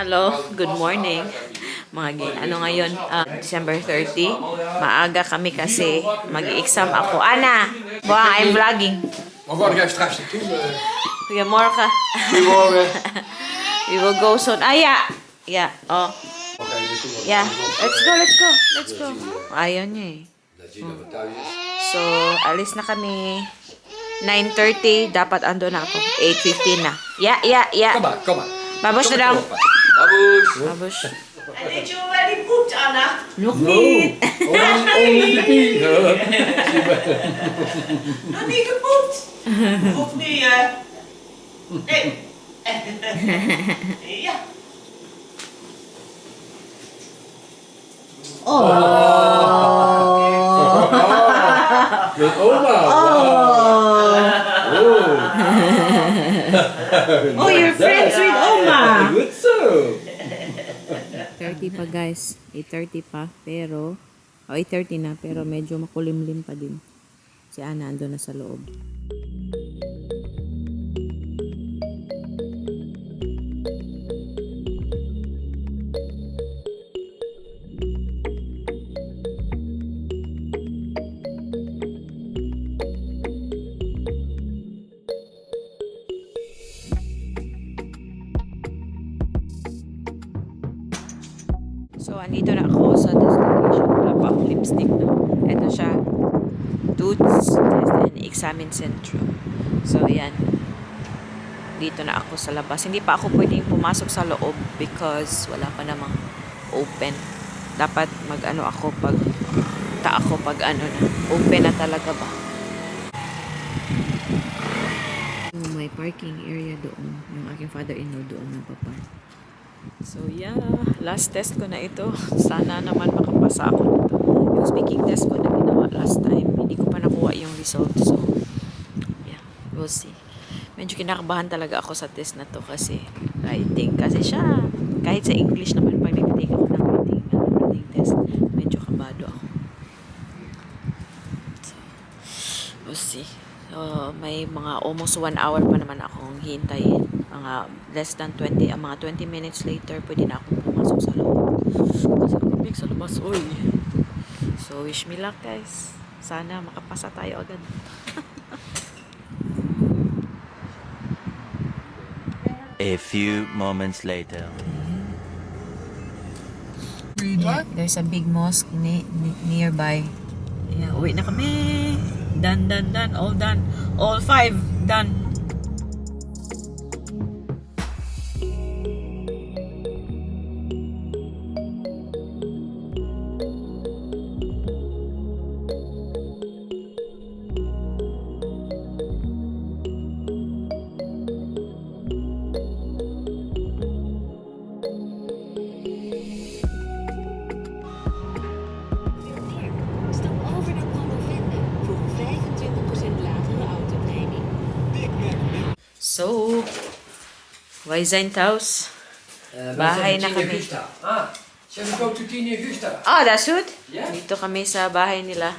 Hello, good morning. Ano ngayon? December 30. Maaga kami kasi mag-exam ako. Anna! Buwang, I'm vlogging. Maar waar ga je straks naartoe? Goedemorgen. Goedemorgen. We will go soon. Yeah. Yeah. Oh. Wat ga je naartoe? Yeah. Let's go. Ayaw niya eh. Dat je dat thuis is. So, alis na kami. 9:30. Dapat ando na ako. 8:15 na. Yeah. Kom maar. Babush na daw. Babush. Babush. Did you already pooped, Anna? Nog niet. Only the pee. Nog niet gepoept? Of niet, Nee. Ja. Met oma. Oh, you're friends with Oma. Goed zo. 30 pa guys. 8:30 pa. Pero, 8:30 na. Pero medyo makulimlim pa din. Si Ana ando na sa loob. So, andito na ako sa destination. Wala pa akong lipstick, no? Ito siya. Toots Test and Examen Centro. So, ayan. Dito na ako sa labas. Hindi pa ako pwedeng pumasok sa loob because wala pa namang open. Dapat mag-ano ako pag na. Open na talaga ba? So, may parking area doon. Yung aking father-in-law doon ng papa. So yeah, last test ko na ito. Sana naman makapasa ako nito. Yung speaking test ko na ginawa last time, hindi ko pa nakuha yung result. So yeah, we'll see. Medyo kinakabahan talaga ako sa test na to kasi writing. Kasi siya, kahit sa English naman pag nag-take ako ng writing test, medyo kabado ako. So, we'll see. So, may mga almost 1 hour pa naman akong hintayin. Mga less than 20, mga 20 minutes later, pwede na akong pumasok sa loob. Kasi lumig sa labas, oy. So, wish me luck, guys. Sana makapasa tayo agad. A few moments later. Yeah, there's a big mosque nearby. Yeah, uwi na kami. Done. All done. All 5 done. Stap over naar Promovenda voor een 25% latere autopremie. So, wij zijn thuis. Bahay na kami. Zeg, we go to Tine Gusta. Oh, that's good. Yeah. Dito kami sa bahay nila.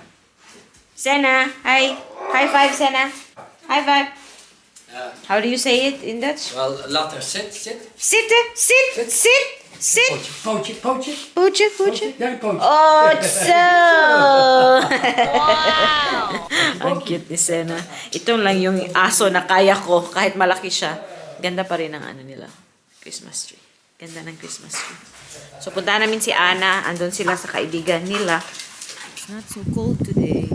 Sena, hi. High five, Sena. High five. How do you say it in Dutch? Wel, laat haar sit. Zitten, sit. Pootje. Pootje. Ja, een pootje. Oh, zo. Ang cute ni Sena. Ito lang yung aso na kaya ko kahit malaki siya. Ganda pa rin ang ano nila. Christmas tree. Ganda ng Christmas tree. So, punta namin si Ana. Andun sila sa kaibigan nila. It's not so cold today.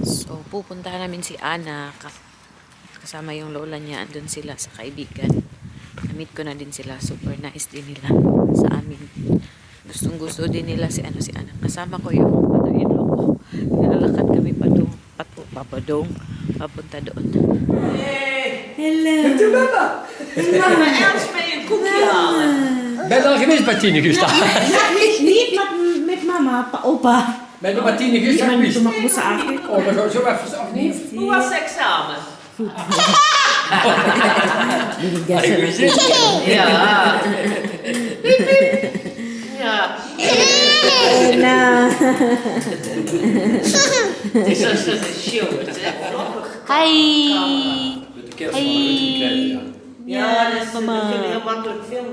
So, pupunta namin si Ana. Kasama yung lola niya. Andun sila sa kaibigan. Na-meet ko na din sila. Super nice din nila sa amin. Gustong-gusto din nila si Ana. Kasama ko yung mother-in-law ko. Nilalakad kami papadong. Papunta doon. Hello. Mama, Els mee een koekje halen. Ben je al geweest bij Tine Gusta? Niet met mama, opa. Ben je bij Tine Gusta geweest? Tumakbo sa akin. Oh, we gaan zo even afnemen. Hoe was het examen? Binigyan siya ng Ja. Ja. na. Het is een show, hè? Hi! Met de kerst van een goede kleding, ja. Ja, dat mama. vind ik heel makkelijk filmen.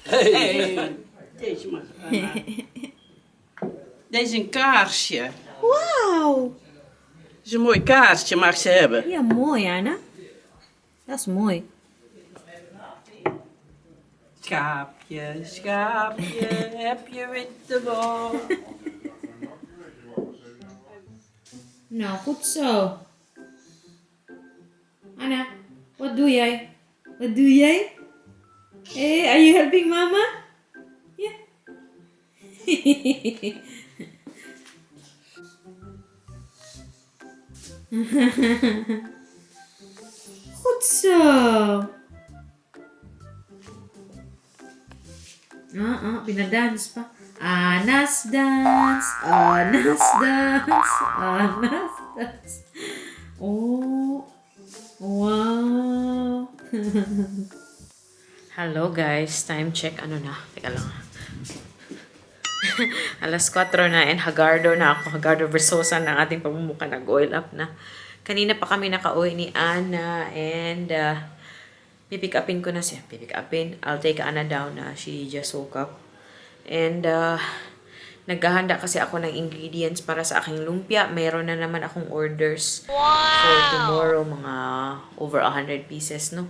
Hey. Deze mag Deze is een kaarsje. Wauw. Het is een mooi kaarsje, mag ze hebben. Ja, mooi, Anna. Dat is mooi. Schaapje, schaapje, heb je witte bol? Nou, goed zo. Anna, wat doe jij? Wat doe jij? Hey, are you helping mama? Ja. Goed zo. Pinadance pa. Anas dance, Anas dance, Anas dance. Oh, wow. Hello guys, time check. Ano na? Teka lang. Alas 4 na and hagardo na ako. Hagardo Versosa na ang ating pamumuka. Nag-oil up na. Kanina pa kami nakauwi ni Anna and pipick upin ko na siya. Pipick upin. I'll take Anna down na. She just woke up. And naghahanda kasi ako ng ingredients para sa aking lumpia. Meron na naman akong orders for tomorrow. Mga over 100 pieces, no?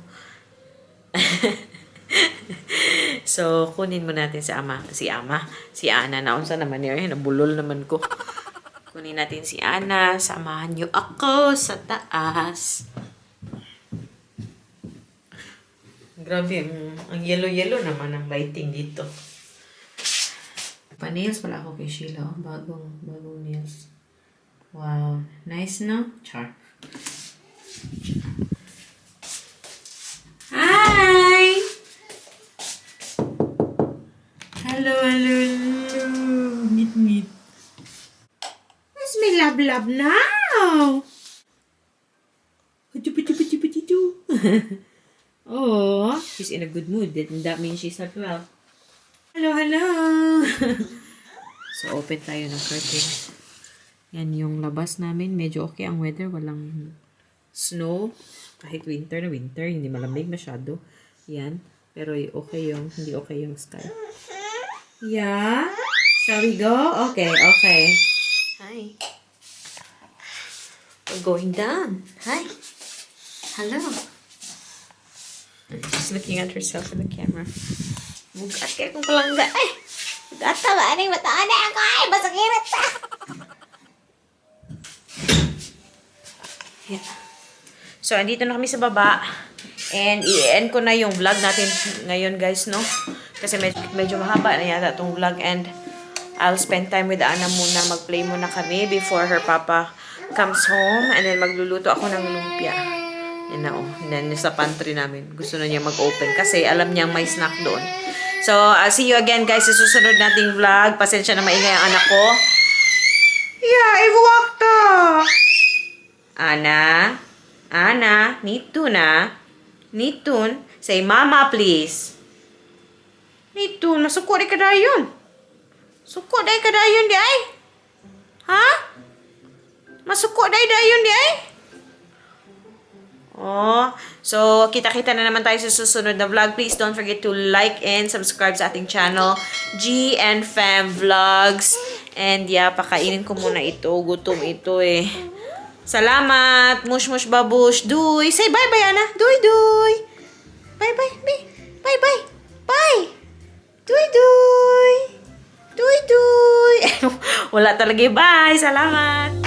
So, kunin mo natin si Ana. Naunsa naman yun. Nabulol naman ko. Kunin natin si Ana. Samahan niyo ako sa taas. Grabe, ang yellow-yellow naman ang lighting dito. Pa-nails pala ako kay Sheila. Oh. Bagong nails. Wow. Nice, no? Char. Hi! Hello. Meet. Where's my love now? Oh, she's in a good mood. That means she's not well. Hello. So, open tayo ng curtains. Yan yung labas namin. Medyo okay ang weather. Walang snow. Kahit winter, hindi malamig masyado. Yan. Pero hindi okay yung sky. Yeah? Shall we go? Okay. Hi. We're going down. Hi. Hello. She's looking at herself in the camera. Bugat kayo kung palangga. Ay! Bugat ta ba? Anong mataan na ako? Ay! Basakirat ta! Yeah. So, andito na kami sa baba. And i-end ko na yung vlog natin ngayon, guys, no? Kasi medyo mahaba na yata itong vlog. And I'll spend time with Anna muna. Mag-play muna kami before her papa comes home. And then magluluto ako ng lumpia. Yan na, oh. And then sa pantry namin. Gusto na niya mag-open. Kasi alam niyang may snack doon. So, I'll see you again, guys, sa susunod nating vlog. Pasensya na maingay ang anak ko. Yeah, I've walked up. Anna, Nitun, say mama please. Nitun, masuko di ka dayon. Suko di ka dayon di ay? Ha? Masuko di dayon di ay? Oh, so kita-kita na naman tayo sa susunod na vlog. Please don't forget to like and subscribe sa ating channel, G and Fam Vlogs. And yeah, pakainin ko muna ito. Gutom ito eh. Salamat. Mush babush. Duy. Say bye-bye, Ana. Duy. Bye-bye. Bye-bye. Bye. Duy. Wala talaga. Bye. Salamat.